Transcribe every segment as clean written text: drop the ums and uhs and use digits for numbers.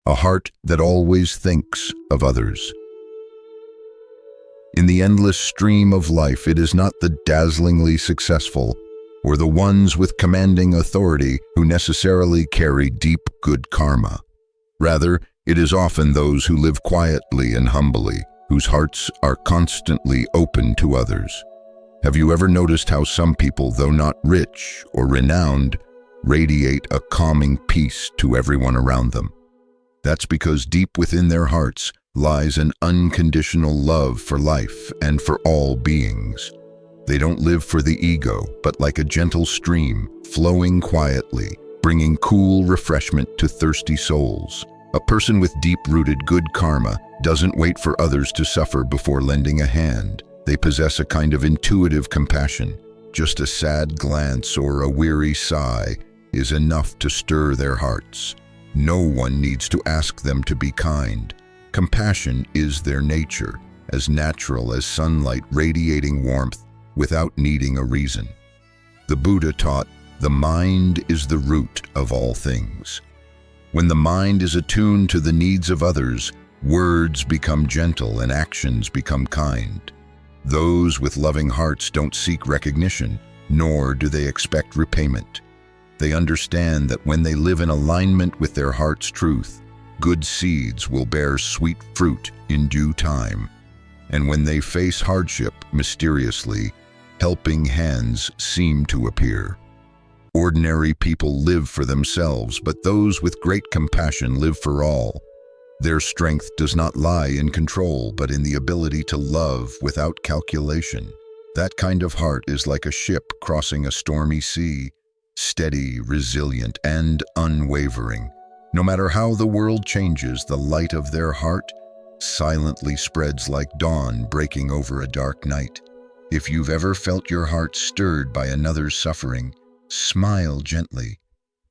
a heart that always thinks of others. In the endless stream of life, it is not the dazzlingly successful or the ones with commanding authority who necessarily carry deep good karma. Rather, it is often those who live quietly and humbly, whose hearts are constantly open to others. Have you ever noticed how some people, though not rich or renowned, radiate a calming peace to everyone around them? That's because deep within their hearts lies an unconditional love for life and for all beings. They don't live for the ego, but like a gentle stream, flowing quietly, bringing cool refreshment to thirsty souls. A person with deep-rooted good karma doesn't wait for others to suffer before lending a hand. They possess a kind of intuitive compassion. Just a sad glance or a weary sigh is enough to stir their hearts. No one needs to ask them to be kind. Compassion is their nature, as natural as sunlight radiating warmth without needing a reason. The Buddha taught, the mind is the root of all things. When the mind is attuned to the needs of others, words become gentle and actions become kind. Those with loving hearts don't seek recognition, nor do they expect repayment. They understand that when they live in alignment with their heart's truth, good seeds will bear sweet fruit in due time. And when they face hardship, mysteriously, helping hands seem to appear. Ordinary people live for themselves, but those with great compassion live for all. Their strength does not lie in control, but in the ability to love without calculation. That kind of heart is like a ship crossing a stormy sea, steady, resilient, and unwavering. No matter how the world changes, the light of their heart silently spreads like dawn breaking over a dark night. If you've ever felt your heart stirred by another's suffering, smile gently,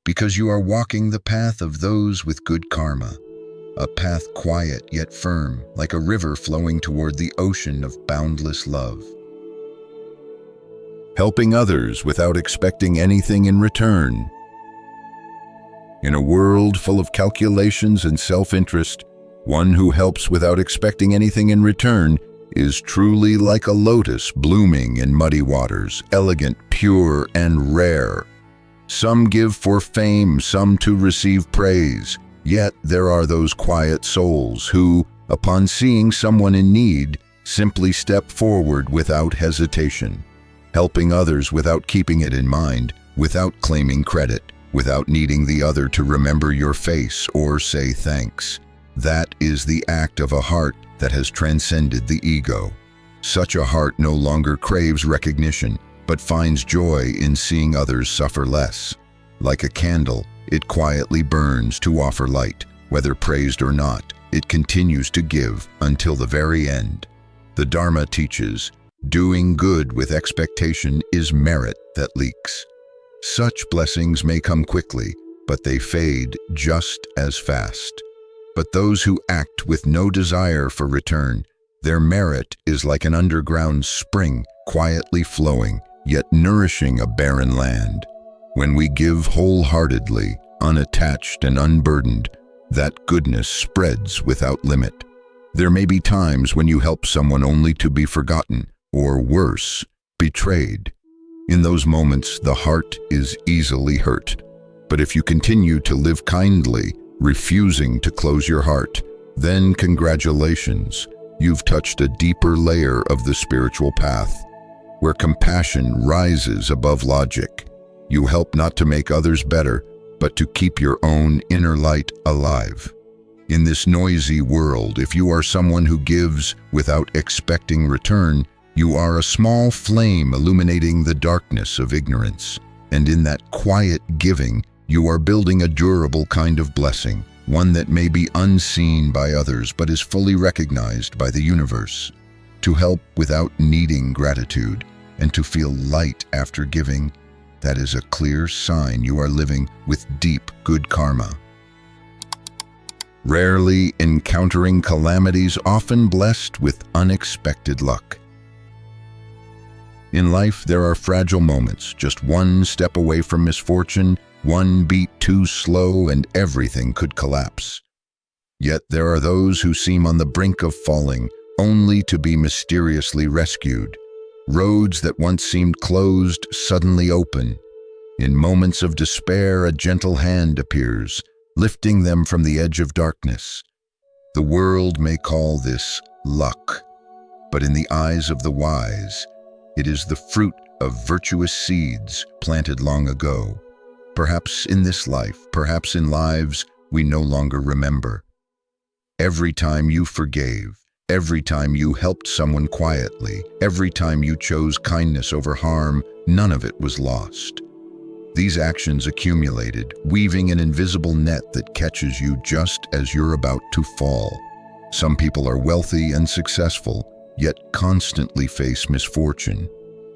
because you are walking the path of those with good karma, a path quiet yet firm, like a river flowing toward the ocean of boundless love. Helping others without expecting anything in return. In a world full of calculations and self-interest, one who helps without expecting anything in return is truly like a lotus blooming in muddy waters, elegant, pure, and rare. Some give for fame, some to receive praise. Yet there are those quiet souls who, upon seeing someone in need, simply step forward without hesitation, helping others without keeping it in mind, without claiming credit, without needing the other to remember your face or say thanks. That is the act of a heart that has transcended the ego. Such a heart no longer craves recognition, but finds joy in seeing others suffer less. Like a candle, it quietly burns to offer light. Whether praised or not, it continues to give until the very end. The Dharma teaches, doing good with expectation is merit that leaks. Such blessings may come quickly, but they fade just as fast. But those who act with no desire for return, their merit is like an underground spring, quietly flowing, yet nourishing a barren land. When we give wholeheartedly, unattached and unburdened, that goodness spreads without limit. There may be times when you help someone only to be forgotten, or worse, betrayed. In those moments, the heart is easily hurt. But if you continue to live kindly, refusing to close your heart, then congratulations, you've touched a deeper layer of the spiritual path, where compassion rises above logic. You help not to make others better, but to keep your own inner light alive. In this noisy world, if you are someone who gives without expecting return, you are a small flame illuminating the darkness of ignorance. And in that quiet giving, you are building a durable kind of blessing, one that may be unseen by others but is fully recognized by the universe. To help without needing gratitude and to feel light after giving, that is a clear sign you are living with deep good karma. Rarely encountering calamities, often blessed with unexpected luck. In life, there are fragile moments, just one step away from misfortune, one beat too slow, and everything could collapse. Yet there are those who seem on the brink of falling, only to be mysteriously rescued. Roads that once seemed closed suddenly open. In moments of despair, a gentle hand appears, lifting them from the edge of darkness. The world may call this luck, but in the eyes of the wise, it is the fruit of virtuous seeds planted long ago. Perhaps in this life, perhaps in lives we no longer remember. Every time you forgave, every time you helped someone quietly, every time you chose kindness over harm, none of it was lost. These actions accumulated, weaving an invisible net that catches you just as you're about to fall. Some people are wealthy and successful, yet constantly face misfortune.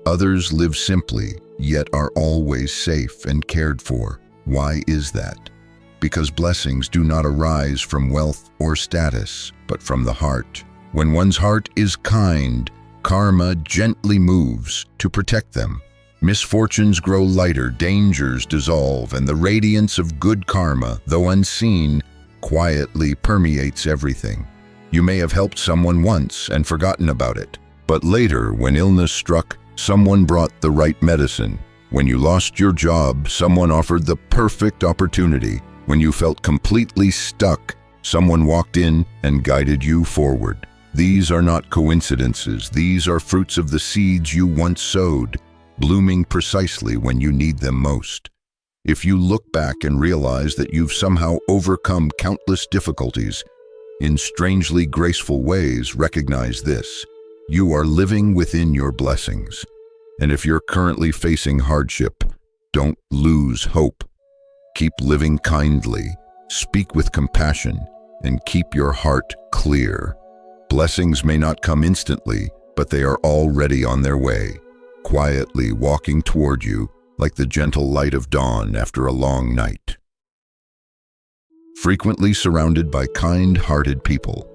Others live simply, yet are always safe and cared for. Why is that? Because blessings do not arise from wealth or status, but from the heart. When one's heart is kind, karma gently moves to protect them. Misfortunes grow lighter, dangers dissolve, and the radiance of good karma, though unseen, quietly permeates everything. You may have helped someone once and forgotten about it, but later, when illness struck, someone brought the right medicine. When you lost your job, someone offered the perfect opportunity. When you felt completely stuck, someone walked in and guided you forward. These are not coincidences. These are fruits of the seeds you once sowed, blooming precisely when you need them most. If you look back and realize that you've somehow overcome countless difficulties in strangely graceful ways, recognize this: you are living within your blessings. And if you're currently facing hardship, don't lose hope. Keep living kindly, speak with compassion, and keep your heart clear. Blessings may not come instantly, but they are already on their way, quietly walking toward you like the gentle light of dawn after a long night. Frequently surrounded by kind-hearted people.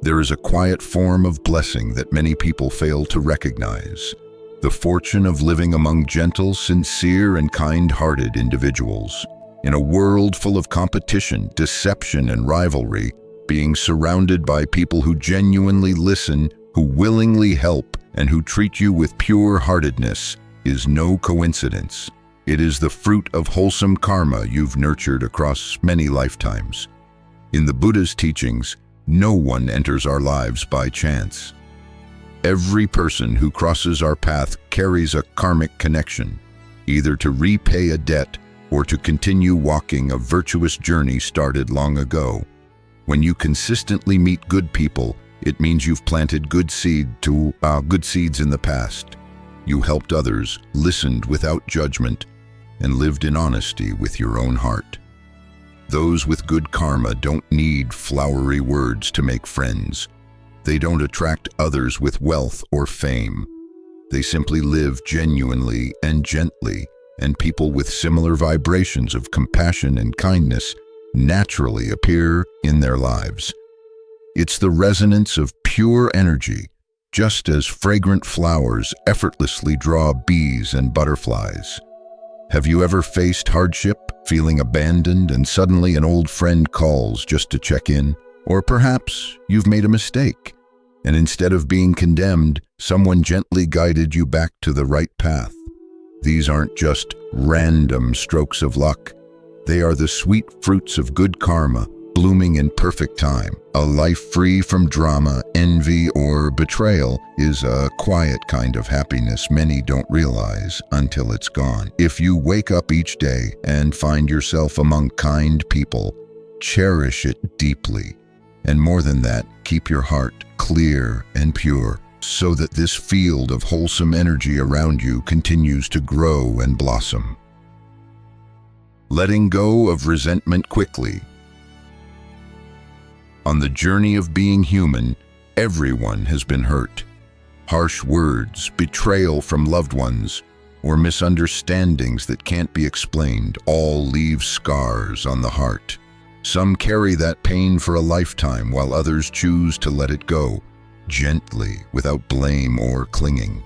There is a quiet form of blessing that many people fail to recognize: the fortune of living among gentle, sincere, and kind-hearted individuals. In a world full of competition, deception, and rivalry, being surrounded by people who genuinely listen, who willingly help, and who treat you with pure-heartedness is no coincidence. It is the fruit of wholesome karma you've nurtured across many lifetimes. In the Buddhist teachings, no one enters our lives by chance. Every person who crosses our path carries a karmic connection, either to repay a debt or to continue walking a virtuous journey started long ago. When you consistently meet good people, it means you've planted good seeds in the past. You helped others, listened without judgment, and lived in honesty with your own heart. Those with good karma don't need flowery words to make friends. They don't attract others with wealth or fame. They simply live genuinely and gently, and people with similar vibrations of compassion and kindness naturally appear in their lives. It's the resonance of pure energy, just as fragrant flowers effortlessly draw bees and butterflies. Have you ever faced hardship, feeling abandoned, and suddenly an old friend calls just to check in? Or perhaps you've made a mistake, and instead of being condemned, someone gently guided you back to the right path. These aren't just random strokes of luck. They are the sweet fruits of good karma, blooming in perfect time. A life free from drama, envy, or betrayal is a quiet kind of happiness many don't realize until it's gone. If you wake up each day and find yourself among kind people, cherish it deeply. And more than that, keep your heart clear and pure, so that this field of wholesome energy around you continues to grow and blossom. Letting go of resentment quickly. On the journey of being human, everyone has been hurt. Harsh words, betrayal from loved ones, or misunderstandings that can't be explained all leave scars on the heart. Some carry that pain for a lifetime, while others choose to let it go, gently, without blame or clinging.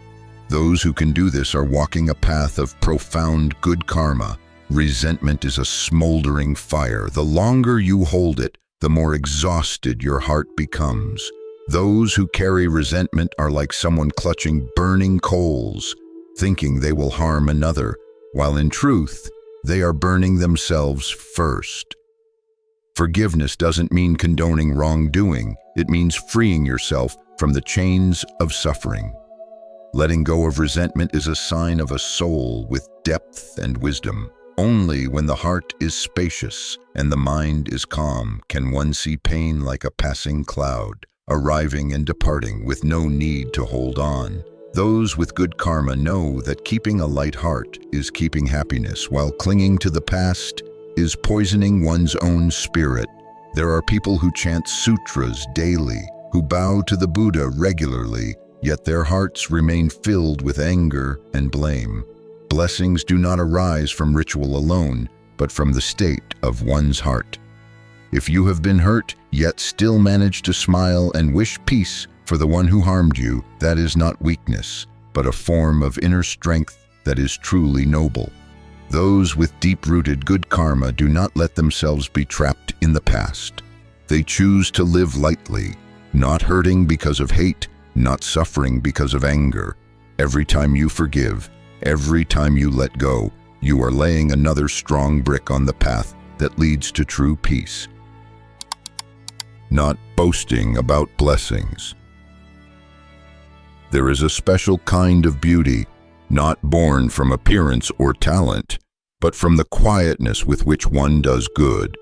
Those who can do this are walking a path of profound good karma, Resentment is a smoldering fire. The longer you hold it, the more exhausted your heart becomes. Those who carry resentment are like someone clutching burning coals, thinking they will harm another, while in truth, they are burning themselves first. Forgiveness doesn't mean condoning wrongdoing. It means freeing yourself from the chains of suffering. Letting go of resentment is a sign of a soul with depth and wisdom. Only when the heart is spacious and the mind is calm can one see pain like a passing cloud, arriving and departing with no need to hold on. Those with good karma know that keeping a light heart is keeping happiness, while clinging to the past is poisoning one's own spirit. There are people who chant sutras daily, who bow to the Buddha regularly, yet their hearts remain filled with anger and blame. Blessings do not arise from ritual alone, but from the state of one's heart. If you have been hurt, yet still manage to smile and wish peace for the one who harmed you, that is not weakness, but a form of inner strength that is truly noble. Those with deep-rooted good karma do not let themselves be trapped in the past. They choose to live lightly, not hurting because of hate, not suffering because of anger. Every time you forgive, every time you let go, you are laying another strong brick on the path that leads to true peace. Not boasting about blessings. There is a special kind of beauty, not born from appearance or talent, but from the quietness with which one does good.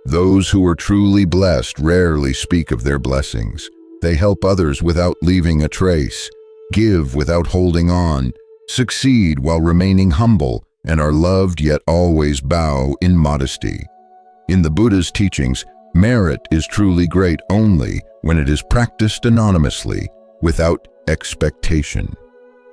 Those who are truly blessed rarely speak of their blessings. They help others without leaving a trace, give without holding on, succeed while remaining humble, and are loved yet always bow in modesty. In the Buddha's teachings, merit is truly great only when it is practiced anonymously, without expectation.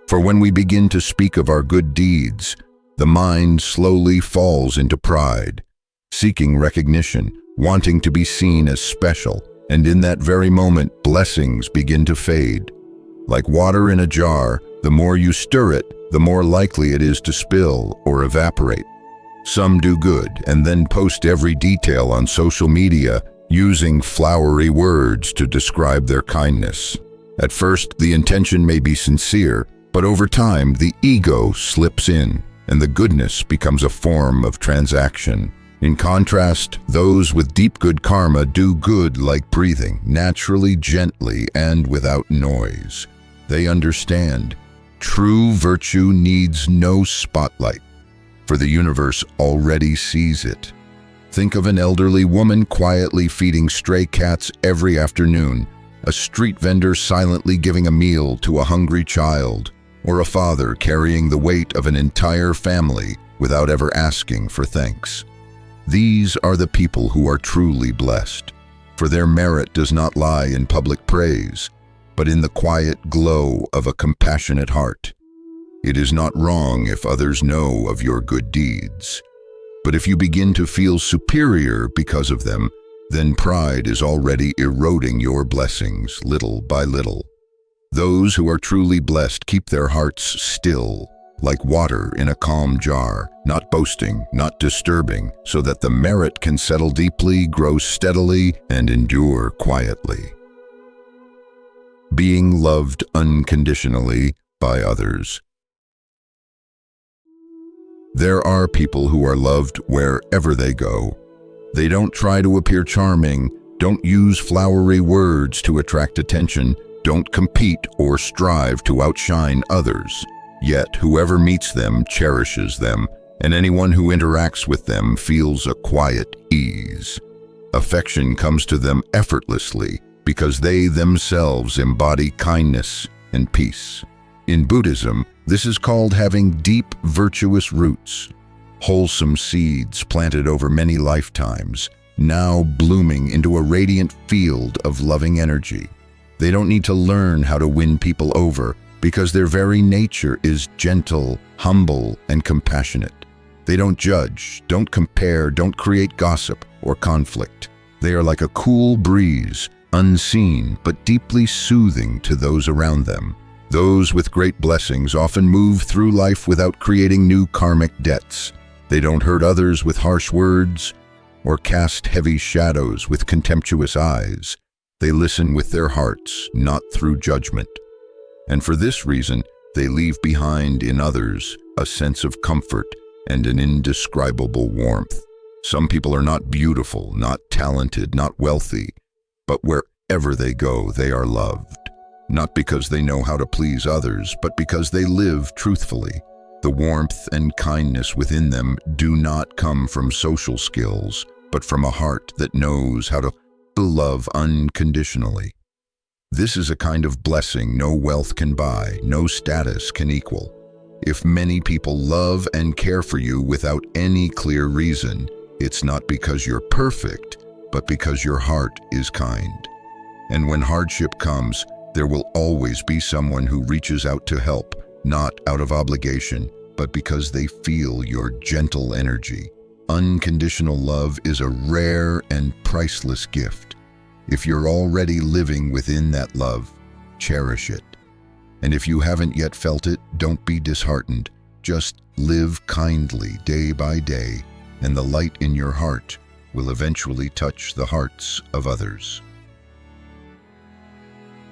For when we begin to speak of our good deeds, the mind slowly falls into pride, seeking recognition, wanting to be seen as special, and in that very moment, blessings begin to fade. Like water in a jar, the more you stir it, the more likely it is to spill or evaporate. Some do good and then post every detail on social media, using flowery words to describe their kindness. At first, the intention may be sincere, but over time, the ego slips in, and the goodness becomes a form of transaction. In contrast, those with deep good karma do good like breathing, naturally, gently, and without noise. They understand true virtue needs no spotlight, for the universe already sees it. Think of an elderly woman quietly feeding stray cats every afternoon, a street vendor silently giving a meal to a hungry child, or a father carrying the weight of an entire family without ever asking for thanks. These are the people who are truly blessed, for their merit does not lie in public praise, but in the quiet glow of a compassionate heart. It is not wrong if others know of your good deeds, but if you begin to feel superior because of them, then pride is already eroding your blessings little by little. Those who are truly blessed keep their hearts still, like water in a calm jar, not boasting, not disturbing, so that the merit can settle deeply, grow steadily, and endure quietly. Being loved unconditionally by others. There are people who are loved wherever they go. They don't try to appear charming, don't use flowery words to attract attention, don't compete or strive to outshine others. Yet whoever meets them cherishes them, and anyone who interacts with them feels a quiet ease. Affection comes to them effortlessly because they themselves embody kindness and peace. In Buddhism, this is called having deep, virtuous roots. Wholesome seeds planted over many lifetimes, now blooming into a radiant field of loving energy. They don't need to learn how to win people over because their very nature is gentle, humble, and compassionate. They don't judge, don't compare, don't create gossip or conflict. They are like a cool breeze, unseen but deeply soothing to those around them. Those with great blessings often move through life without creating new karmic debts. They don't hurt others with harsh words or cast heavy shadows with contemptuous eyes. They listen with their hearts, not through judgment. And for this reason, they leave behind in others a sense of comfort and an indescribable warmth. Some people are not beautiful, not talented, not wealthy, but wherever they go, they are loved. Not because they know how to please others, but because they live truthfully. The warmth and kindness within them do not come from social skills, but from a heart that knows how to love unconditionally. This is a kind of blessing no wealth can buy, no status can equal. If many people love and care for you without any clear reason, it's not because you're perfect, but because your heart is kind. And when hardship comes, there will always be someone who reaches out to help, not out of obligation, but because they feel your gentle energy. Unconditional love is a rare and priceless gift. If you're already living within that love, cherish it. And if you haven't yet felt it, don't be disheartened. Just live kindly day by day, and the light in your heart will eventually touch the hearts of others.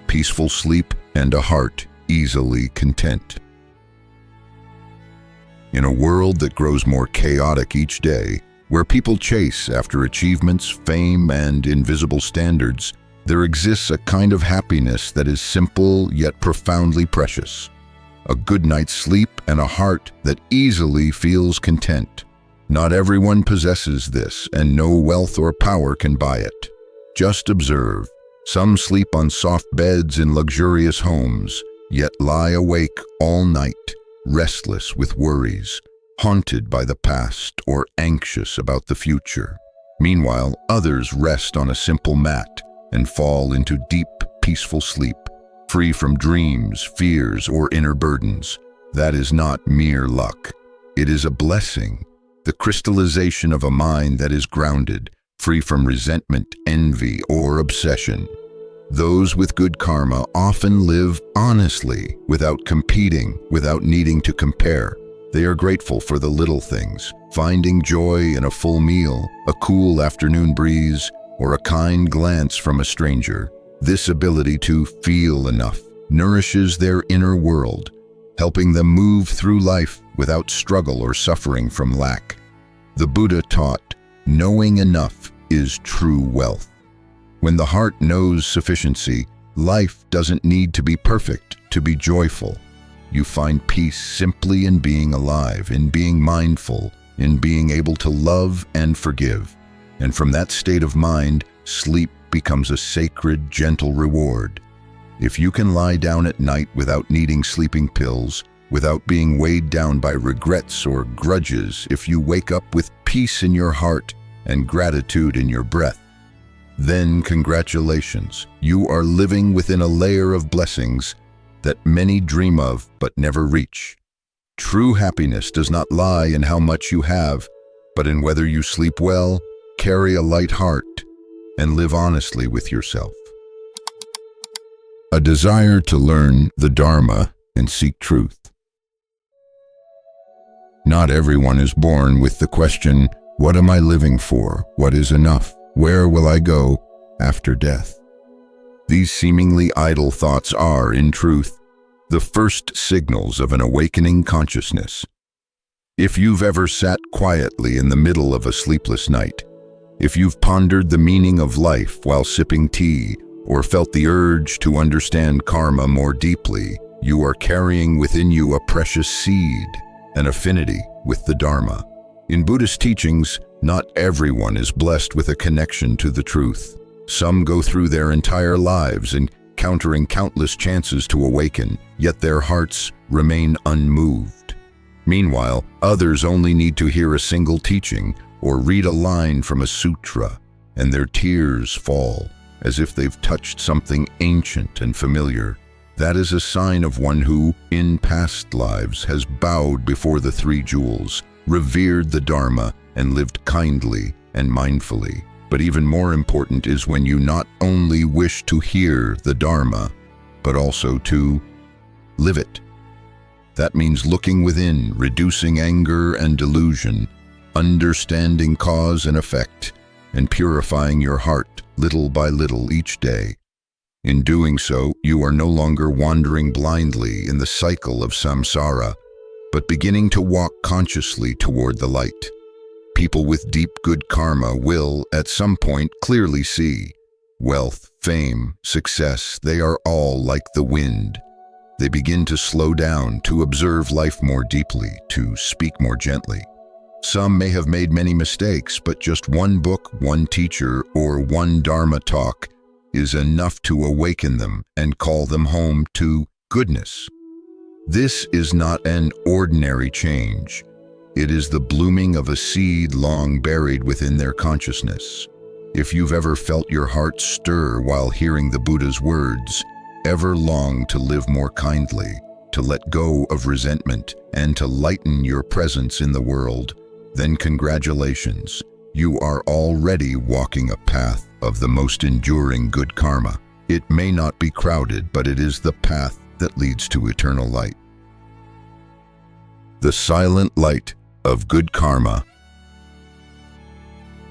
Peaceful sleep and a heart easily content. In a world that grows more chaotic each day, where people chase after achievements, fame, and invisible standards, there exists a kind of happiness that is simple yet profoundly precious. A good night's sleep and a heart that easily feels content. Not everyone possesses this, and no wealth or power can buy it. Just observe. Some sleep on soft beds in luxurious homes, yet lie awake all night, restless with worries, haunted by the past or anxious about the future. Meanwhile, others rest on a simple mat and fall into deep, peaceful sleep, free from dreams, fears, or inner burdens. That is not mere luck. It is a blessing, the crystallization of a mind that is grounded, free from resentment, envy, or obsession. Those with good karma often live honestly, without competing, without needing to compare. They are grateful for the little things, finding joy in a full meal, a cool afternoon breeze, or a kind glance from a stranger. This ability to feel enough nourishes their inner world, helping them move through life without struggle or suffering from lack. The Buddha taught, knowing enough is true wealth. When the heart knows sufficiency, life doesn't need to be perfect to be joyful. You find peace simply in being alive, in being mindful, in being able to love and forgive. And from that state of mind, sleep becomes a sacred, gentle reward. If you can lie down at night without needing sleeping pills, without being weighed down by regrets or grudges, if you wake up with peace in your heart and gratitude in your breath, then congratulations, you are living within a layer of blessings that many dream of but never reach. True happiness does not lie in how much you have, but in whether you sleep well, carry a light heart, and live honestly with yourself. A desire to learn the Dharma and seek truth. Not everyone is born with the question, what am I living for? What is enough? Where will I go after death? These seemingly idle thoughts are, in truth, the first signals of an awakening consciousness. If you've ever sat quietly in the middle of a sleepless night, if you've pondered the meaning of life while sipping tea, or felt the urge to understand karma more deeply, you are carrying within you a precious seed, an affinity with the Dharma. In Buddhist teachings, not everyone is blessed with a connection to the truth. Some go through their entire lives encountering countless chances to awaken, yet their hearts remain unmoved. Meanwhile, others only need to hear a single teaching or read a line from a sutra, and their tears fall, as if they've touched something ancient and familiar. That is a sign of one who, in past lives, has bowed before the three jewels, revered the Dharma, and lived kindly and mindfully. But even more important is when you not only wish to hear the Dharma, but also to live it. That means looking within, reducing anger and delusion, understanding cause and effect, and purifying your heart little by little each day. In doing so, you are no longer wandering blindly in the cycle of samsara, but beginning to walk consciously toward the light. People with deep good karma will, at some point, clearly see wealth, fame, success, they are all like the wind. They begin to slow down, to observe life more deeply, to speak more gently. Some may have made many mistakes, but just one book, one teacher, or one Dharma talk is enough to awaken them and call them home to goodness. This is not an ordinary change. It is the blooming of a seed long buried within their consciousness. If you've ever felt your heart stir while hearing the Buddha's words, ever longed to live more kindly, to let go of resentment, and to lighten your presence in the world, then congratulations, you are already walking a path of the most enduring good karma. It may not be crowded, but it is the path that leads to eternal light. The silent light of good karma.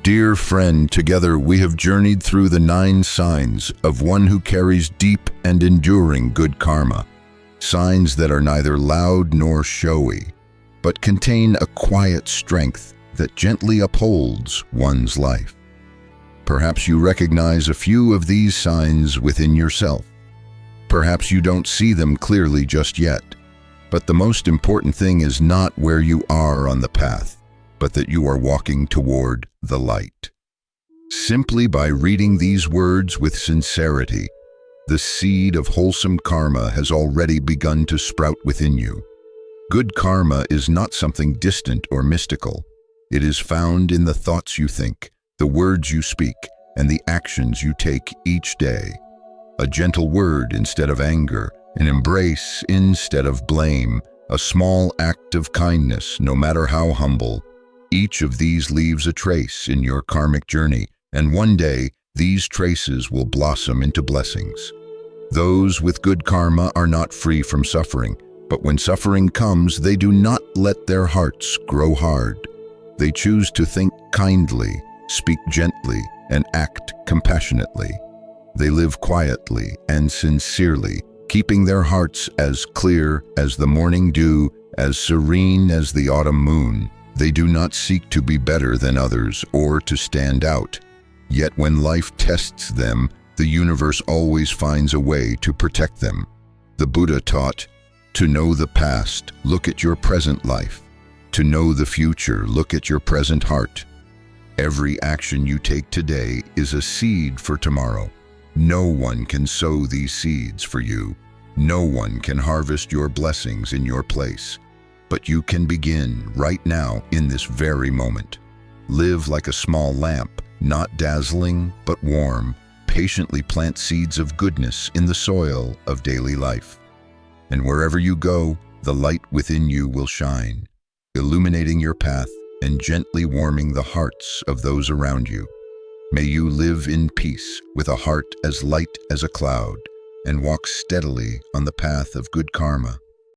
Dear friend, together we have journeyed through the 9 signs of one who carries deep and enduring good karma, signs that are neither loud nor showy, but contain a quiet strength that gently upholds one's life. Perhaps you recognize a few of these signs within yourself. Perhaps you don't see them clearly just yet, but the most important thing is not where you are on the path, but that you are walking toward the light. Simply by reading these words with sincerity, the seed of wholesome karma has already begun to sprout within you. Good karma is not something distant or mystical. It is found in the thoughts you think, the words you speak, and the actions you take each day. A gentle word instead of anger, an embrace instead of blame, a small act of kindness, no matter how humble. Each of these leaves a trace in your karmic journey, and one day these traces will blossom into blessings. Those with good karma are not free from suffering, but when suffering comes, they do not let their hearts grow hard. They choose to think kindly, speak gently, and act compassionately. They live quietly and sincerely, keeping their hearts as clear as the morning dew, as serene as the autumn moon. They do not seek to be better than others or to stand out. Yet when life tests them, the universe always finds a way to protect them. The Buddha taught, to know the past, look at your present life. To know the future, look at your present heart. Every action you take today is a seed for tomorrow. No one can sow these seeds for you. No one can harvest your blessings in your place. But you can begin right now in this very moment. Live like a small lamp, not dazzling but warm. Patiently plant seeds of goodness in the soil of daily life. And wherever you go, the light within you will shine, illuminating your path and gently warming the hearts of those around you. May you live in peace with a heart as light as a cloud and walk steadily on the path of good karma.